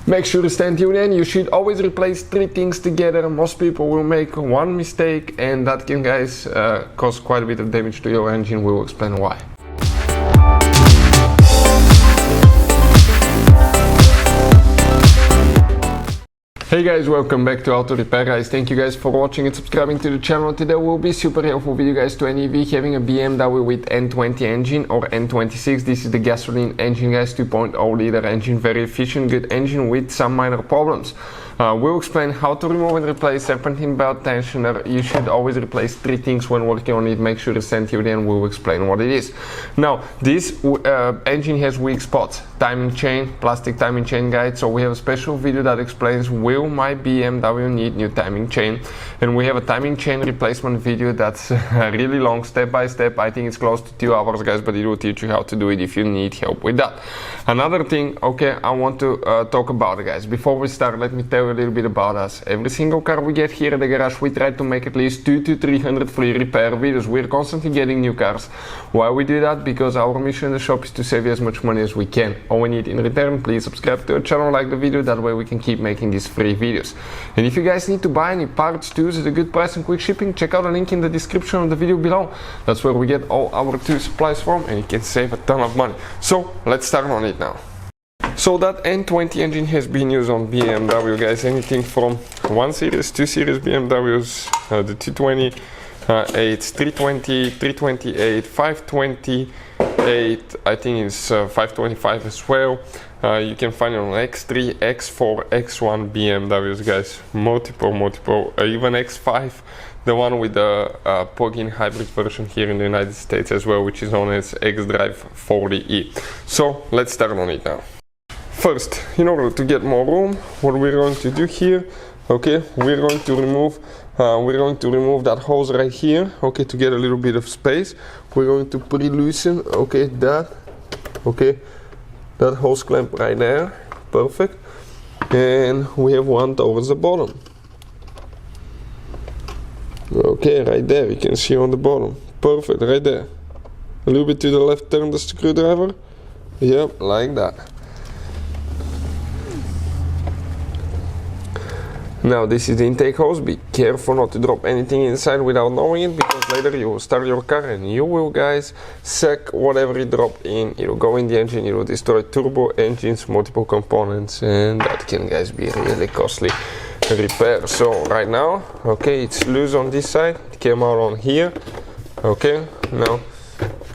Make sure to stay tuned in. You should always replace 3 things together. Most people will make one mistake and that can, guys, cause quite a bit of damage to your engine. We will explain why. Hey guys, welcome back to Auto Repair, guys. Thank you guys for watching and subscribing to the channel. Today will be super helpful video, guys, to any of you having a BMW with N20 engine or N26. This is the gasoline engine, guys, 2.0 liter engine, very efficient, good engine with some minor problems. We'll explain how to remove and replace serpentine belt tensioner. You should always replace 3 things when working on it. Make sure to send you then. We'll explain what it is. Now, this engine has weak spots. Timing chain, plastic timing chain guide. So we have a special video that explains will my BMW need new timing chain, and we have a timing chain replacement video that's really long, step by step. I think it's close to 2 hours, guys, but it will teach you how to do it if you need help with that. Another thing, okay, I want to talk about it, guys. Before we start, let me tell you a little bit about us. Every single car we get here at the garage, we try to make at least 200 to 300 free repair videos. We're constantly getting new cars. Why we do that? Because our mission in the shop is to save you as much money as we can. All we need in return, please subscribe to our channel, like the video, that way we can keep making these free videos. And if you guys need to buy any parts, tools at a good price and quick shipping, check out the link in the description of the video below. That's where we get all our tool supplies from, and you can save a ton of money. So let's start on it now. So that N20 engine has been used on BMW, guys, anything from 1 series, 2 series BMWs, the 220, 320, 328, 528, I think it's 525 as well. You can find it on X3, X4, X1 BMWs, guys, multiple, even X5, the one with the plug-in hybrid version here in the United States as well, which is known as X-Drive 40e. So let's start on it now. First, in order to get more room, what we're going to do here, okay, we're going to remove that hose right here, okay, to get a little bit of space. We're going to pre-loosen, okay, that hose clamp right there, perfect. And we have one towards the bottom. Okay, right there, you can see on the bottom, perfect, right there. A little bit to the left, turn the screwdriver, yep, like that. Now this is the intake hose. Be careful not to drop anything inside without knowing it, because later you will start your car and you will, guys, suck whatever you drop in. It will go in the engine, it will destroy turbo, engines, multiple components, and that can, guys, be really costly repair. So right now, okay, it's loose on this side, it came out on here. Okay, now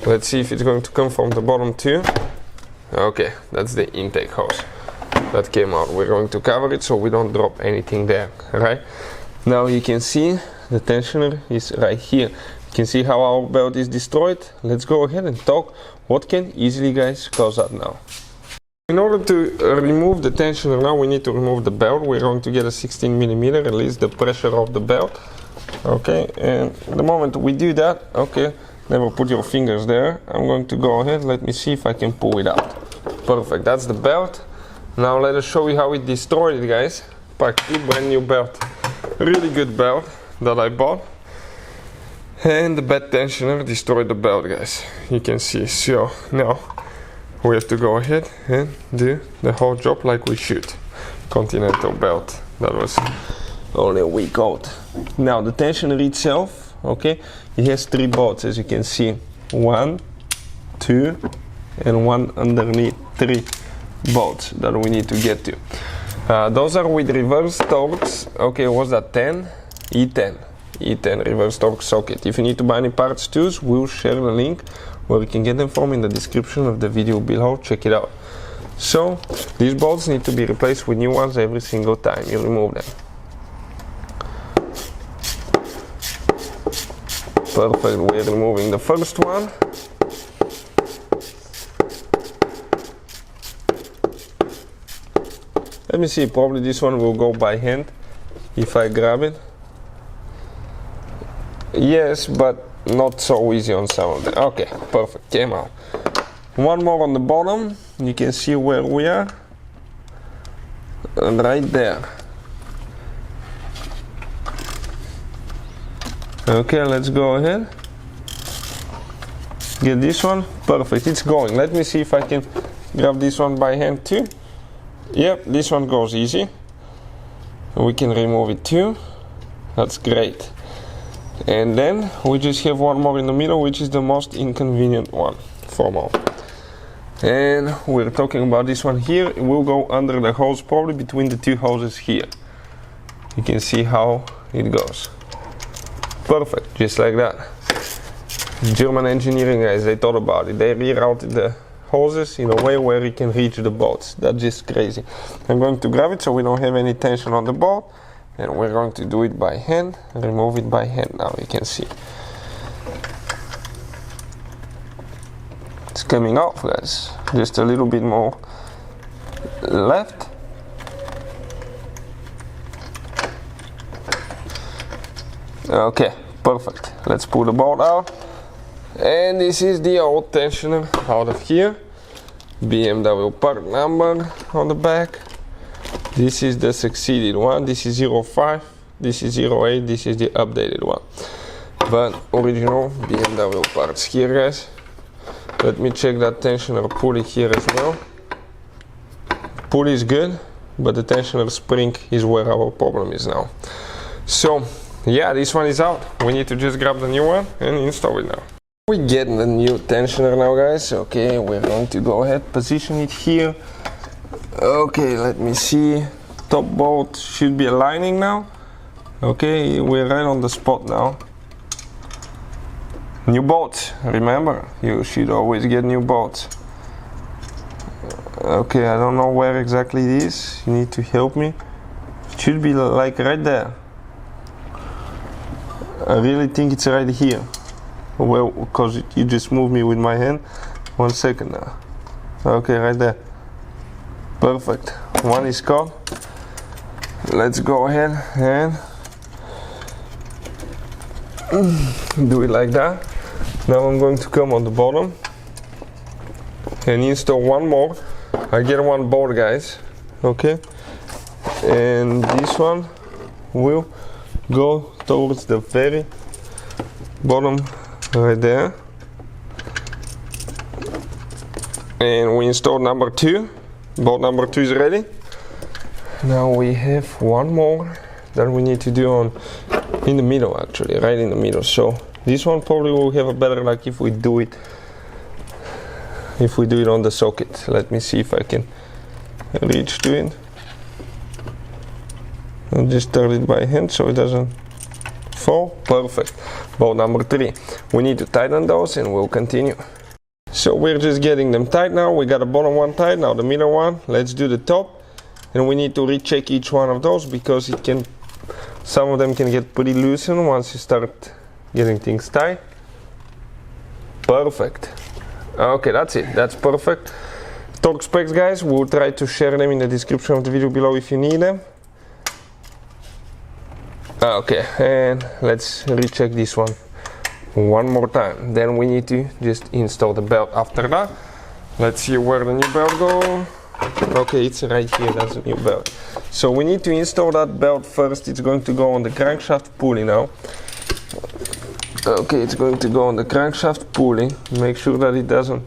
let's see if it's going to come from the bottom too. Okay, that's the intake hose that came out. We're going to cover it so we don't drop anything there, right? Now you can see the tensioner is right here. You can see how our belt is destroyed. Let's go ahead and talk what can easily, guys, cause that now. In order to remove the tensioner now, we need to remove the belt. We're going to get a 16mm, release the pressure of the belt. Okay, and the moment we do that, okay, never put your fingers there. I'm going to go ahead, let me see if I can pull it out. Perfect, that's the belt. Now let us show you how we destroyed it, guys. Practically brand new belt. Really good belt that I bought. And the bad tensioner destroyed the belt, guys. You can see. So now we have to go ahead and do the whole job like we should. Continental belt. That was only a week old. Now the tensioner itself, okay, it has 3 bolts, as you can see. 1, 2, and 1 underneath, 3 bolts that we need to get to. Those are with reverse torques. Okay, was that 10? E10 reverse torque socket. If you need to buy any parts tools, we'll share the link where you can get them from in the description of the video below. Check it out. So these bolts need to be replaced with new ones every single time you remove them. Perfect, we're removing the first one. Let me see, probably this one will go by hand if I grab it. Yes, but not so easy on some of them. Okay, perfect, came out. One more on the bottom, you can see where we are. And right there. Okay, let's go ahead. Get this one, perfect, it's going. Let me see if I can grab this one by hand too. Yep, this one goes easy. We can remove it too. That's great. And then we just have one more in the middle, which is the most inconvenient one for now. And we're talking about this one here. It will go under the hose, probably between the two hoses here. You can see how it goes. Perfect, just like that. German engineering guys, they thought about it. They rerouted the hoses in a way where it can reach the bolts. That's just crazy. I'm going to grab it so we don't have any tension on the bolt, and we're going to do it by hand. Remove it by hand now, you can see. It's coming off, guys. Just a little bit more left. Okay, perfect. Let's pull the bolt out. And this is the old tensioner out of here. BMW part number on the back. This is the succeeded one. This is 05, this is 08, this is the updated one. But original BMW parts here, guys. Let me check that tensioner pulley here as well. Pulley is good, but the tensioner spring is where our problem is now. So yeah, this one is out. We need to just grab the new one and install it now. We get the new tensioner now, guys. Okay, we're going to go ahead, position it here. Okay, let me see. Top bolt should be aligning now. Okay, we're right on the spot now. New bolts, remember, you should always get new bolts. Okay, I don't know where exactly it is. You need to help me. It should be like right there. I really think it's right here. Well, because you just moved me with my hand. 1 second now. Okay, right there. Perfect. One is caught. Let's go ahead and do it like that. Now I'm going to come on the bottom and install one more. I get one bolt, guys. Okay. And this one will go towards the very bottom right there. And we install number 2. Bolt number 2 is ready. Now we have one more that we need to do on in the middle, actually, right in the middle. So this one probably will have a better luck if we do it on the socket. Let me see if I can reach to it. I'll just turn it by hand so it doesn't fall. Perfect. Bolt number 3. We need to tighten those and we'll continue. So we're just getting them tight now. We got the bottom one tight, now the middle one. Let's do the top. And we need to recheck each one of those because some of them can get pretty loosened once you start getting things tight. Perfect. Okay, that's it. That's perfect. Torque specs, guys, we'll try to share them in the description of the video below if you need them. Okay, and let's recheck this one more time. Then we need to just install the belt after that. Let's see where the new belt goes. Okay, it's right here, that's the new belt. So we need to install that belt first. It's going to go on the crankshaft pulley now. Okay, it's going to go on the crankshaft pulley. Make sure that it doesn't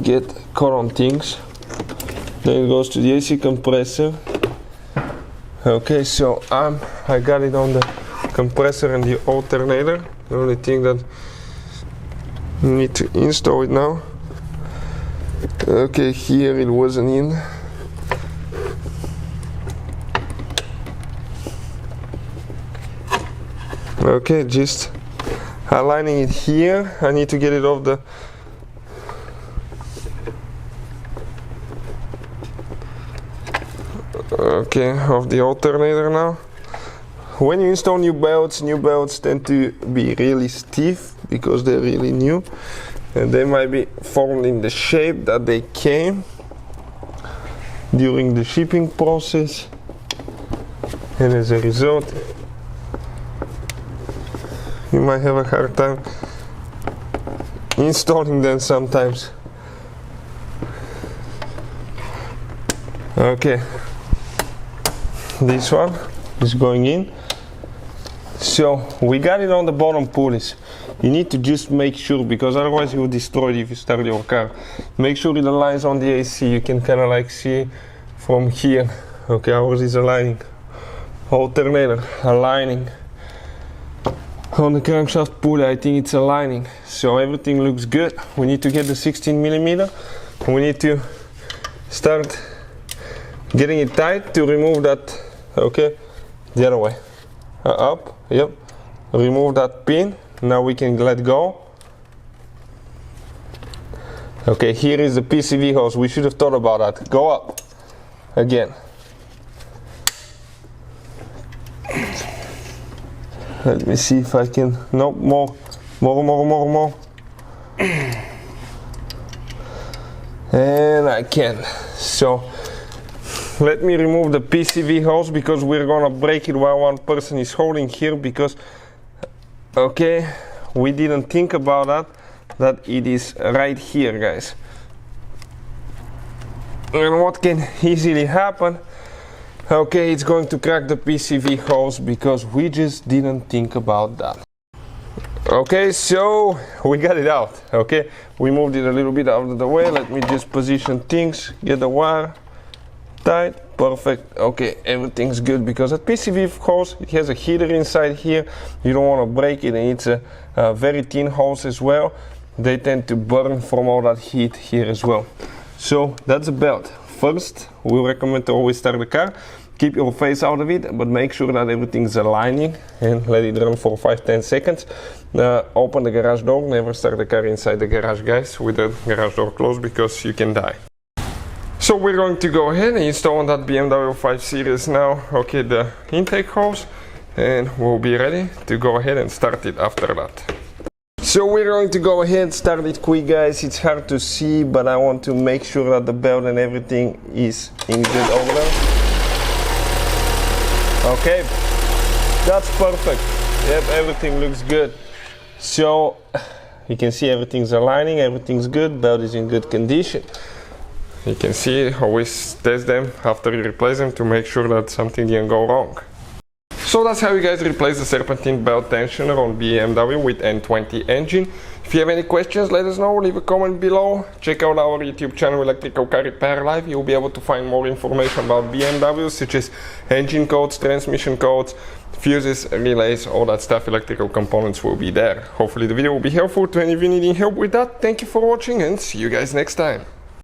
get caught on things. Then it goes to the AC compressor. Okay, so I got it on the compressor and the alternator. The only thing that I need to install it now. Okay, here it wasn't in. Okay, just aligning it here. I need to get it off the of the alternator now. When you install new belts tend to be really stiff because they're really new, and they might be formed in the shape that they came during the shipping process, and as a result you might have a hard time installing them sometimes. Okay, this one is going in. So we got it on the bottom pulleys. You need to just make sure, because otherwise you will destroy it if you start your car. Make sure it aligns on the AC. You can kind of like see from here. Okay, ours is aligning. Alternator aligning. On the crankshaft pulley, I think it's aligning. So everything looks good. We need to get the 16mm. We need to start getting it tight to remove that. Okay, the other way. Up, yep. Remove that pin. Now we can let go. Okay, here is the PCV hose. We should have thought about that. Go up again. Let me see if I can. No, more. And I can. So let me remove the PCV hose, because we're gonna break it while one person is holding here, because okay, we didn't think about that it is right here, guys. And what can easily happen, okay, it's going to crack the PCV hose because we just didn't think about that. Okay, so we got it out. Okay, we moved it a little bit out of the way. Let me just position things, get the wire tight, perfect. Okay, everything's good, because that PCV hose, it has a heater inside here. You don't want to break it, and it's a very thin hose as well. They tend to burn from all that heat here as well. So that's the belt. First, we recommend to always start the car. Keep your face out of it, but make sure that everything's aligning, and let it run for 5-10 seconds. Open the garage door. Never start the car inside the garage, guys, with the garage door closed, because you can die. So we're going to go ahead and install on that BMW 5 Series now, okay, the intake hose, and we'll be ready to go ahead and start it after that. So we're going to go ahead and start it quick, guys. It's hard to see, but I want to make sure that the belt and everything is in good order. Okay, that's perfect. Yep, everything looks good. So you can see everything's aligning, everything's good, belt is in good condition. You can see, always test them after you replace them to make sure that something didn't go wrong. So that's how you guys replace the Serpentine belt tensioner on BMW with N20 engine. If you have any questions, let us know, leave a comment below. Check out our YouTube channel, Electrical Car Repair Live. You'll be able to find more information about BMWs, such as engine codes, transmission codes, fuses, relays, all that stuff. Electrical components will be there. Hopefully the video will be helpful to any of you needing help with that. Thank you for watching, and see you guys next time.